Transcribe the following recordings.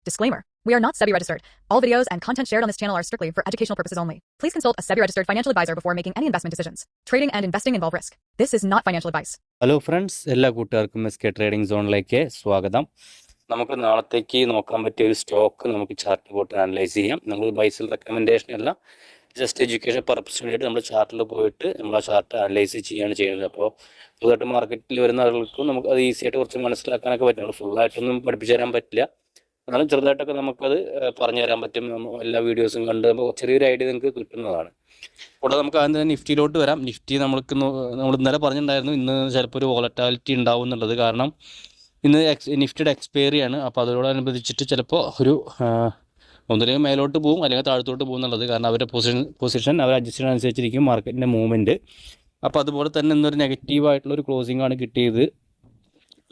Disclaimer. We are not SEBI registered. All videos and content shared on this channel are strictly for educational purposes only. Please consult a SEBI registered financial advisor before making any investment decisions. Trading and investing involve risk. This is not financial advice. Hello friends, എല്ലാ കൂട്ടുകാർക്കും SK trading സോണിലേക്ക് സ്വാഗതം. നമുക്ക് നാളത്തേക്ക് നോക്കാൻ പറ്റിയ ഒരു stock നമുക്ക് chart പോയിട്ട് അനലൈസ് ചെയ്യാം. നമ്മൾ ബൈസിൽ റെക്കമെൻഡേഷൻ അല്ല, ജസ്റ്റ് എഡ്യൂക്കേഷൻ പർപ്പസിന് വേണ്ടിയിട്ട് നമ്മൾ ചാർട്ടിൽ പോയിട്ട് നമ്മൾ ആ ചാർട്ട് അനലൈസ് ചെയ്യുകയാണ് ചെയ്യുന്നത്. അപ്പോൾ പുതുതായിട്ട് മാർക്കറ്റിൽ വരുന്ന ആളുകൾക്കും നമുക്ക് അത് ഈസി ആയിട്ട് കുറച്ച് മനസ്സിലാക്കാനൊക്കെ പറ്റും. നമ്മൾ ഫുള്ളായിട്ടൊന്നും പഠിപ്പിച്ചു തരാൻ പറ്റില്ല, എന്നാലും ചെറുതായിട്ടൊക്കെ നമുക്കത് പറഞ്ഞു തരാൻ പറ്റും. എല്ലാ വീഡിയോസും കണ്ട് ചെറിയൊരു ഐഡിയ നിങ്ങൾക്ക് കിട്ടുന്നതാണ്. കൂടെ നമുക്ക് ആദ്യം തന്നെ നിഫ്റ്റിയിലോട്ട് വരാം. നിഫ്റ്റി നമ്മൾ ഇന്നലെ പറഞ്ഞിട്ടുണ്ടായിരുന്നു ഇന്ന് ചിലപ്പോൾ ഒരു വോളറ്റാലിറ്റി ഉണ്ടാവും എന്നുള്ളത്. കാരണം ഇന്ന് നിഫ്റ്റിയുടെ എക്സ്പയറി ആണ്. അപ്പോൾ അതോടനുബന്ധിച്ചിട്ട് ചിലപ്പോൾ ഒരു ഒന്നില്ലെങ്കിൽ മേലോട്ട് പോകും അല്ലെങ്കിൽ താഴത്തോട്ട് പോകും എന്നുള്ളത്. കാരണം അവരുടെ പൊസിഷൻ അവർ അഡ്ജസ്റ്റ് ചെയ്യുന്നതനുസരിച്ചിരിക്കും മാർക്കറ്റിൻ്റെ മൂവ്മെൻറ്റ്. അപ്പോൾ അതുപോലെ തന്നെ ഇന്നൊരു നെഗറ്റീവായിട്ടുള്ളൊരു ക്ലോസിംഗ് ആണ് കിട്ടിയത്.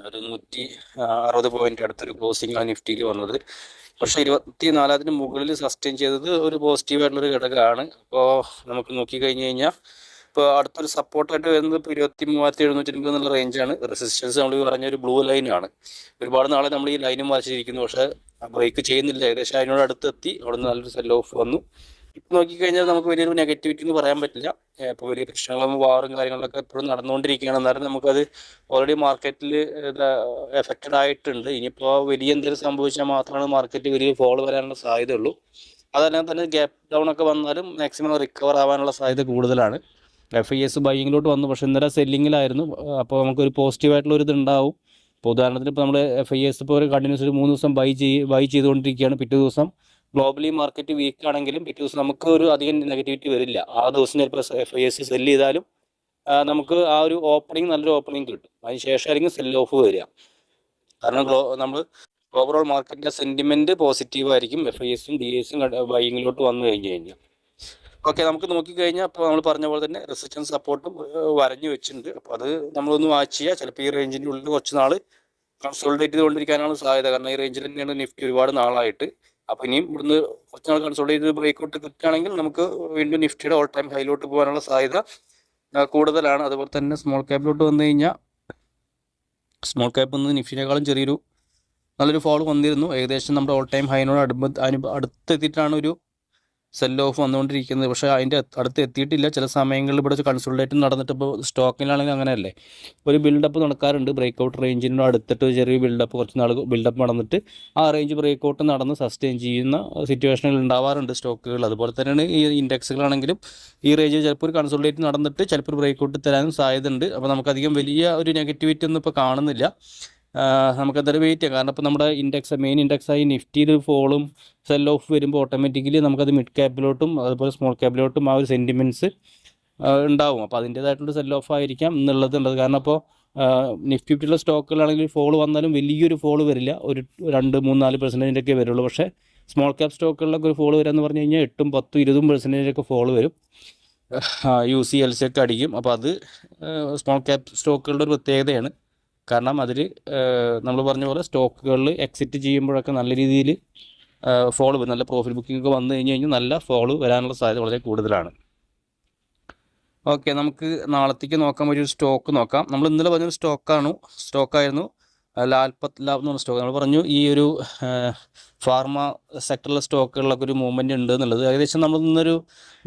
ഒരു 160 പോയിന്റ് അടുത്തൊരു ക്ലോസിംഗ് ആണ് നിഫ്റ്റിയിൽ വന്നത്. പക്ഷേ 24,000 മുകളിൽ സസ്റ്റെയിൻ ചെയ്തത് ഒരു പോസിറ്റീവായിട്ടുള്ളൊരു ഘടകമാണ്. അപ്പോൾ നമുക്ക് നോക്കിക്കഴിഞ്ഞ് കഴിഞ്ഞാൽ ഇപ്പോൾ അടുത്തൊരു സപ്പോർട്ടായിട്ട് വരുന്നത് ഇപ്പോൾ 23,750 എന്നുള്ള റേഞ്ചാണ്. റെസിസ്റ്റൻസ് നമ്മൾ പറഞ്ഞൊരു ബ്ലൂ ലൈനാണ്. ഒരുപാട് നാളെ നമ്മൾ ഈ ലൈനും വരച്ചിരിക്കുന്നു, പക്ഷേ ബ്രേക്ക് ചെയ്യുന്നില്ല. ഏകദേശം അതിനോട് അടുത്തെത്തി. അവിടെ നിന്ന് നല്ലൊരു സെൽ ഓഫ് വന്നു. ഇപ്പം നോക്കിക്കഴിഞ്ഞാൽ നമുക്ക് വലിയൊരു നെഗറ്റിവിറ്റി എന്ന് പറയാൻ പറ്റില്ല. ഇപ്പോൾ വലിയ പ്രശ്നങ്ങളും വാറും കാര്യങ്ങളൊക്കെ എപ്പോഴും നടന്നുകൊണ്ടിരിക്കുകയാണ്. എന്നാലും നമുക്കത് ഓൾറെഡി മാർക്കറ്റിൽ എഫക്റ്റഡ് ആയിട്ടുണ്ട്. ഇനിയിപ്പോൾ വലിയ എന്തെങ്കിലും സംഭവിച്ചാൽ മാത്രമാണ് മാർക്കറ്റ് വലിയ ഫോൾ വരാനുള്ള സാധ്യതയുള്ളൂ. അതല്ലാതെ തന്നെ ഗ്യാപ്പ് ഡൗൺ ഒക്കെ വന്നാലും മാക്സിമം റിക്കവർ ആവാനുള്ള സാധ്യത കൂടുതലാണ്. FIS ബൈയിങ്ങിലോട്ട് വന്നു, പക്ഷേ ഇന്നലെ സെല്ലിങ്ങിലായിരുന്നു. അപ്പോൾ നമുക്കൊരു പോസിറ്റീവായിട്ടുള്ള ഒരു ഇതുണ്ടാവും. ഇപ്പോൾ ഉദാഹരണത്തിന് ഇപ്പോൾ നമ്മൾ FIS ഇപ്പോൾ ഒരു കണ്ടിന്യൂസ് ഒരു 3 ദിവസം ബൈ ചെയ്തുകൊണ്ടിരിക്കുകയാണ്. പിറ്റേ ദിവസം ഗ്ലോബലി മാർക്കറ്റ് വീക്ക് ആണെങ്കിലും പിറ്റേ ദിവസം നമുക്ക് ഒരു അധികം നെഗറ്റിവിറ്റി വരില്ല. ആ ദിവസം ചിലപ്പോൾ FIS സെല്ല് ചെയ്താലും നമുക്ക് ആ ഒരു ഓപ്പണിംഗ് നല്ലൊരു ഓപ്പണിംഗ് കിട്ടും. അതിന് ശേഷമായിരിക്കും സെൽ ഓഫ് വരിക. കാരണം നമ്മൾ ഓവറോൾ മാർക്കറ്റിൻ്റെ സെൻറ്റിമെൻറ്റ് പോസിറ്റീവായിരിക്കും. FISഉം DISഉം ബൈയിങ്ങിലോട്ട് വന്നു കഴിഞ്ഞാൽ. ഓക്കെ, നമുക്ക് നോക്കിക്കഴിഞ്ഞാൽ അപ്പോൾ നമ്മൾ പറഞ്ഞ പോലെ തന്നെ റെസിസ്റ്റൻസ് സപ്പോർട്ടും വരഞ്ഞു വെച്ചിട്ടുണ്ട്. അപ്പോൾ അത് നമ്മളൊന്ന് വാച്ച് ചെയ്യുക. ചിലപ്പോൾ ഈ റേഞ്ചിൻ്റെ ഉള്ളിൽ കുറച്ച് നാൾ കൺസോൾട്ടേറ്റ് ചെയ്തുകൊണ്ടിരിക്കാനാണ് സാധ്യത. കാരണം ഈ റേഞ്ചിൽ തന്നെയാണ് നിഫ്റ്റി ഒരുപാട് നാളായിട്ട്. അപ്പോൾ ഇനിയും ഇവിടുന്ന് കുറച്ച് നാൾ കൺസോൾട്ടേറ്റ് ചെയ്ത് ബ്രേക്കൗട്ട് കിട്ടുകയാണെങ്കിൽ നമുക്ക് വീണ്ടും നിഫ്റ്റിയുടെ ഓൾ ടൈം ഹൈയിലോട്ട് പോകാനുള്ള സാധ്യത കൂടുതലാണ്. അതുപോലെ തന്നെ സ്മോൾ ക്യാപ്പിലോട്ട് വന്നു കഴിഞ്ഞാൽ സ്മോൾ ക്യാപ്പ് നിന്ന് നിഫ്റ്റിനേക്കാളും നല്ലൊരു ഫോൾ വന്നിരുന്നു. ഏകദേശം നമ്മുടെ ഓൾ ടൈം ഹൈനോട് അടുത്തെത്തിയിട്ടാണ് ഒരു സെൽ ഓഫ് വന്നുകൊണ്ടിരിക്കുന്നത്. പക്ഷേ അതിൻ്റെ അടുത്ത് എത്തിയിട്ടില്ല. ചില സമയങ്ങളിൽ ഇവിടെ കൺസോൾട്ടേറ്റ് നടന്നിട്ട് ഇപ്പോൾ സ്റ്റോക്കിലാണെങ്കിൽ അങ്ങനെയല്ലേ, ഒരു ബിൽഡപ്പ് നടക്കാറുണ്ട്. ബ്രേക്കൗട്ട് റേഞ്ചിനോട് അടുത്തിട്ട് ചെറിയ ബിൽഡപ്പ് കുറച്ച് നാൾ ബിൽഡപ്പ് നടന്നിട്ട് ആ റേഞ്ച് ബ്രേക്കൗട്ട് നടന്ന് സസ്റ്റെയിൻ ചെയ്യുന്ന സിറ്റുവേഷനുകൾ ഉണ്ടാവാറുണ്ട് സ്റ്റോക്കുകൾ. അതുപോലെ തന്നെയാണ് ഈ ഇൻഡെക്സുകളാണെങ്കിലും ഈ റേഞ്ചിൽ ചിലപ്പോൾ ഒരു കൺസോൾട്ടേറ്റ് നടന്നിട്ട് ചിലപ്പോൾ ബ്രേക്കൗട്ട് തരാനും സാധ്യതയുണ്ട്. അപ്പോൾ നമുക്കധികം വലിയ ഒരു നെഗറ്റിവിറ്റി ഒന്നും ഇപ്പോൾ കാണുന്നില്ല. നമുക്കതൊരു വെയിറ്റ് ചെയ്യാം. കാരണം ഇപ്പോൾ നമ്മുടെ മെയിൻ ഇൻഡെക്സായി നിഫ്റ്റിയിൽ ഫോളും സെൽ ഓഫ് വരുമ്പോൾ ഓട്ടോമാറ്റിക്കലി നമുക്കത് മിഡ് ക്യാപ്പിലോട്ടും അതുപോലെ സ്മോൾ ക്യാപ്പിലോട്ടും ആ ഒരു സെൻറ്റിമെൻറ്റ്സ് ഉണ്ടാവും. അപ്പോൾ അതിൻ്റേതായിട്ടുള്ള സെൽ ഓഫ് ആയിരിക്കാം എന്നുള്ളത്. കാരണം ഇപ്പോൾ നിഫ്റ്റി 50 സ്റ്റോക്കുകളാണെങ്കിൽ ഫോൾ വന്നാലും വലിയൊരു ഫോൾ വരില്ല, ഒരു 2-3-4% വരുള്ളൂ. പക്ഷേ സ്മോൾ ക്യാപ്പ് സ്റ്റോക്കുകളിലൊക്കെ ഒരു ഫോൾ വരാമെന്ന് പറഞ്ഞു കഴിഞ്ഞാൽ 8, 10, 20% ഫോൾ വരും. UC LC ഒക്കെ അടിക്കും. അപ്പോൾ അത് സ്മോൾ ക്യാപ്പ് സ്റ്റോക്കുകളുടെ ഒരു പ്രത്യേകതയാണ്. കാരണം അതിൽ നമ്മൾ പറഞ്ഞ പോലെ സ്റ്റോക്കുകളിൽ എക്സിറ്റ് ചെയ്യുമ്പോഴൊക്കെ നല്ല രീതിയിൽ ഫോൾ വരും. നല്ല പ്രോഫിറ്റ് ബുക്കിംഗ് ഒക്കെ വന്നു കഴിഞ്ഞാൽ നല്ല ഫോൾ വരാനുള്ള സാധ്യത വളരെ കൂടുതലാണ്. ഓക്കെ, നമുക്ക് നാളത്തേക്ക് നോക്കാൻ പറ്റിയൊരു സ്റ്റോക്ക് നോക്കാം. നമ്മൾ ഇന്നലെ പറഞ്ഞൊരു സ്റ്റോക്കായിരുന്നു ലാൽപത് ലാബ് എന്ന് പറഞ്ഞ സ്റ്റോക്ക്. നമ്മൾ പറഞ്ഞു ഈ ഒരു ഫാർമ സെക്ടറിലെ സ്റ്റോക്കുകളിലൊക്കെ ഒരു മൂവ്മെൻറ്റ് ഉണ്ട് എന്നുള്ളത്. ഏകദേശം നമ്മൾ ഇന്നൊരു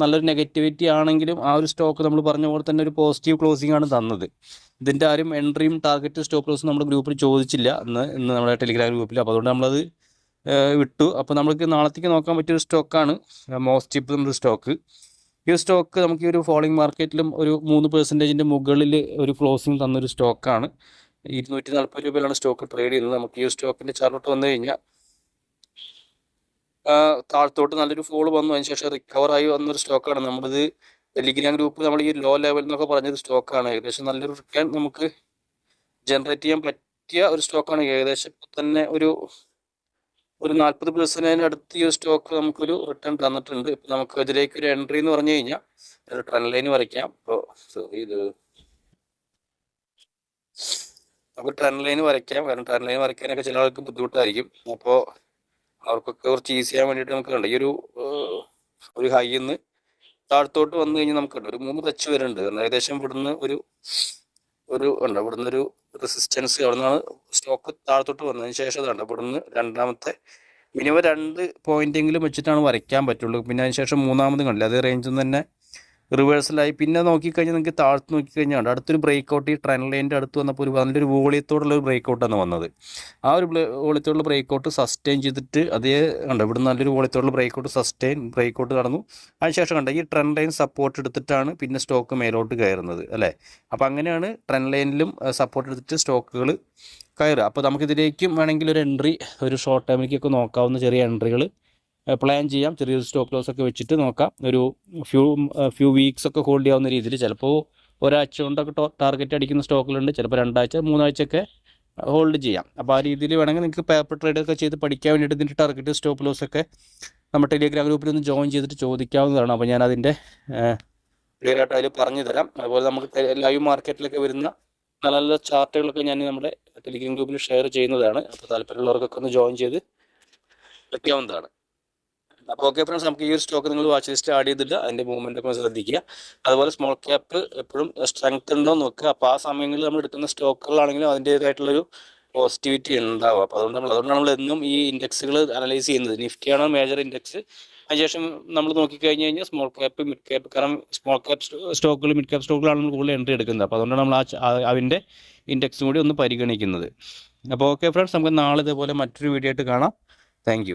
നല്ലൊരു നെഗറ്റിവിറ്റി ആണെങ്കിലും ആ ഒരു സ്റ്റോക്ക് നമ്മൾ പറഞ്ഞ പോലെ തന്നെ ഒരു പോസിറ്റീവ് ക്ലോസിംഗ് ആണ് തന്നത്. ഇതിൻ്റെ ആരും എൻട്രിയും ടാർഗറ്റ് സ്റ്റോപ്പ് ലോസും നമ്മുടെ ഗ്രൂപ്പിൽ ചോദിച്ചില്ല ഇന്ന് നമ്മുടെ ടെലിഗ്രാം ഗ്രൂപ്പിൽ. അപ്പോൾ അതുകൊണ്ട് നമ്മളത് വിട്ടു. അപ്പോൾ നമുക്ക് നാളത്തേക്ക് നോക്കാൻ പറ്റിയൊരു സ്റ്റോക്കാണ് മോസ്റ്റിപ്പ് എന്നൊരു സ്റ്റോക്ക്. ഈ സ്റ്റോക്ക് നമുക്ക് ഈ ഒരു ഫോളിംഗ് മാർക്കറ്റിലും ഒരു 3% മുകളിൽ ഒരു ക്ലോസിംഗ് തന്നൊരു സ്റ്റോക്കാണ്. 240 രൂപയിലാണ് സ്റ്റോക്ക് ട്രേഡ് ചെയ്യുന്നത്. നമുക്ക് ഈ സ്റ്റോക്കിൻ്റെ ചാർട്ട് വന്നു കഴിഞ്ഞാൽ താഴത്തോട്ട് നല്ലൊരു ഫോൾ വന്നു, അതിനുശേഷം റിക്കവറായി വന്നൊരു സ്റ്റോക്കാണ്. നമ്മളിത് ടെലിഗ്രാം ഗ്രൂപ്പ് നമ്മൾ ഈ ലോ ലെവൽ എന്നൊക്കെ പറഞ്ഞൊരു സ്റ്റോക്കാണ്. ഏകദേശം നല്ലൊരു റിട്ടേൺ നമുക്ക് ജനറേറ്റ് ചെയ്യാൻ പറ്റിയ ഒരു സ്റ്റോക്കാണ്. ഏകദേശം ഇപ്പോൾ തന്നെ ഒരു 40% അടുത്ത് ഈ സ്റ്റോക്ക് നമുക്കൊരു റിട്ടേൺ തന്നിട്ടുണ്ട്. ഇപ്പം നമുക്ക് ഇതിലേക്ക് ഒരു എൻട്രി എന്ന് പറഞ്ഞു കഴിഞ്ഞാൽ ഒരു ട്രെൻഡ് ലൈൻ വരയ്ക്കാം. ഇപ്പോൾ നമുക്ക് ട്രെൻഡ് ലൈൻ വരയ്ക്കാം. കാരണം ട്രെൻഡ് ലൈൻ വരയ്ക്കാനൊക്കെ ചില ആൾക്ക് ബുദ്ധിമുട്ടായിരിക്കും. അപ്പോൾ അവർക്കൊക്കെ കുറച്ച് ഈസി ചെയ്യാൻ വേണ്ടിയിട്ട് നമുക്ക് കണ്ട് ഈ ഒരു ഹൈന്ന് താഴത്തോട്ട് വന്നു കഴിഞ്ഞാൽ നമുക്കുണ്ട് ഒരു 3 ടച്ച് വരുന്നുണ്ട്. ഏകദേശം ഇവിടുന്ന് ഇവിടുന്ന് ഒരു റെസിസ്റ്റൻസ് അവിടെ നിന്നാണ് സ്റ്റോക്ക് താഴത്തോട്ട് വന്നതിന് ശേഷം ഇവിടുന്ന് രണ്ടാമത്തെ മിനിമം 2 പോയിന്റെങ്കിലും വെച്ചിട്ടാണ് വരയ്ക്കാൻ പറ്റുള്ളൂ. പിന്നെ അതിനുശേഷം മൂന്നാമത് കണ്ടില്ല, അതേ റേഞ്ചിൽ നിന്ന് തന്നെ റിവേഴ്സലായി. പിന്നെ നോക്കിക്കഴിഞ്ഞാൽ നിങ്ങൾക്ക് താഴത്ത് നോക്കിക്കഴിഞ്ഞാൽ അടുത്തൊരു ബ്രേക്ക് ഔട്ട് ഈ ട്രെൻഡ് ലൈനിൻ്റെ അടുത്ത് വന്നപ്പോൾ ഒരു നല്ലൊരു വോളിയത്തോടുള്ള ഒരു ബ്രേക്ക് ഔട്ടാണ് വന്നത്. ആ ഒരു വോളിയത്തോടുള്ള ബ്രേക്ക് ഔട്ട് സസ്റ്റെയിൻ ചെയ്തിട്ട് അതേ കണ്ടോ, ഇവിടെ നല്ലൊരു വോളിയത്തോടുള്ള break out sustain break out നടന്നു. അതിനുശേഷം കണ്ട ഈ ട്രെൻഡ് ലൈൻ സപ്പോർട്ട് എടുത്തിട്ടാണ് പിന്നെ സ്റ്റോക്ക് മേലോട്ട് കയറുന്നത് അല്ലേ. അപ്പോൾ അങ്ങനെയാണ് ട്രെൻഡ് ലൈനിലും സപ്പോർട്ട് എടുത്തിട്ട് സ്റ്റോക്കുകൾ കയറുക. അപ്പോൾ നമുക്കിതിലേക്കും വേണമെങ്കിൽ ഒരു എൻട്രി, ഒരു ഷോർട്ട് ടൈമിലേക്കൊക്കെ നോക്കാവുന്ന ചെറിയ എൻട്രികൾ പ്ലാൻ ചെയ്യാം. ചെറിയൊരു സ്റ്റോപ്പ് ലോസ് ഒക്കെ വെച്ചിട്ട് നോക്കാം. ഒരു ഫ്യൂ വീക്സ് ഒക്കെ ഹോൾഡ് ചെയ്യാവുന്ന രീതിയിൽ, ചിലപ്പോൾ ഒരാഴ്ച കൊണ്ടൊക്കെ ടാർഗറ്റ് അടിക്കുന്ന സ്റ്റോക്കുകളുണ്ട്, ചിലപ്പോൾ 2 ആഴ്ച 3 ആഴ്ചയൊക്കെ ഹോൾഡ് ചെയ്യാം. അപ്പോൾ ആ രീതിയിൽ വേണമെങ്കിൽ നിങ്ങൾക്ക് പേപ്പർ ട്രേഡ് ഒക്കെ ചെയ്ത് പഠിക്കാൻ വേണ്ടിയിട്ട് ഇതിൻ്റെ ടാർഗറ്റ് സ്റ്റോപ്പ് ലോസ് ഒക്കെ നമ്മുടെ ടെലിഗ്രാം ഗ്രൂപ്പിൽ ഒന്ന് ജോയിൻ ചെയ്തിട്ട് ചോദിക്കാവുന്നതാണ്. അപ്പോൾ ഞാൻ അതിൻ്റെ ക്ലിയർ ആയിട്ട് അതിൽ പറഞ്ഞു തരാം. അതുപോലെ നമുക്ക് ലൈവ് മാർക്കറ്റിലൊക്കെ വരുന്ന നല്ല നല്ല ചാർട്ടുകളൊക്കെ ഞാൻ നമ്മുടെ ടെലിഗ്രാം ഗ്രൂപ്പിൽ ഷെയർ ചെയ്യുന്നതാണ്. അപ്പോൾ താല്പര്യമുള്ളവർക്കൊക്കെ ഒന്ന് ജോയിൻ ചെയ്ത് വയ്ക്കാവുന്നതാണ്. അപ്പോൾ ഓക്കെ ഫ്രണ്ട്സ്, നമുക്ക് ഈ ഒരു സ്റ്റോക്ക് നിങ്ങൾ വാച്ച് ലിസ്റ്റ് ആഡ് ചെയ്തിട്ട് അതിൻ്റെ മൂവ്മെൻ്റ് ഒക്കെ ശ്രദ്ധിക്കുക. അതുപോലെ സ്മോൾ ക്യാപ്പ് എപ്പോഴും സ്ട്രെങ്ത് ഉണ്ടോ എന്ന് നോക്കുക. അപ്പോൾ ആ സമയങ്ങളിൽ നമ്മൾ എടുക്കുന്ന സ്റ്റോക്കുകളാണെങ്കിലും അതിൻ്റേതായിട്ടുള്ളൊരു പോസിറ്റിവിറ്റി ഉണ്ടാവും. അപ്പോൾ അതുകൊണ്ടാണ് നമ്മൾ എന്നും ഈ ഇൻഡെക്സുകൾ അനലൈസ് ചെയ്യുന്നത്. നിഫ്റ്റിയാണ് മേജർ ഇൻഡെക്സ്. അതിനുശേഷം നമ്മൾ നോക്കിക്കഴിഞ്ഞ് കഴിഞ്ഞാൽ സ്മോൾ ക്യാപ്പ്, മിഡ് ക്യാപ്പ്, കാരണം സ്മോൾ ക്യാപ്പ് സ്റ്റോക്കുകൾ, മിഡ് ക്യാപ്പ് സ്റ്റോക്കുകളാണ് നമ്മൾ കൂടുതൽ എൻട്രി എടുക്കുന്നത്. അപ്പോൾ അതുകൊണ്ടാണ് നമ്മൾ അതിൻ്റെ ഇൻഡെക്സും കൂടി ഒന്ന് പരിഗണിക്കുന്നത്. അപ്പോൾ ഓക്കെ ഫ്രണ്ട്സ്, നമുക്ക് നാളെ ഇതേപോലെ മറ്റൊരു വീഡിയോ ആയിട്ട് കാണാം. താങ്ക്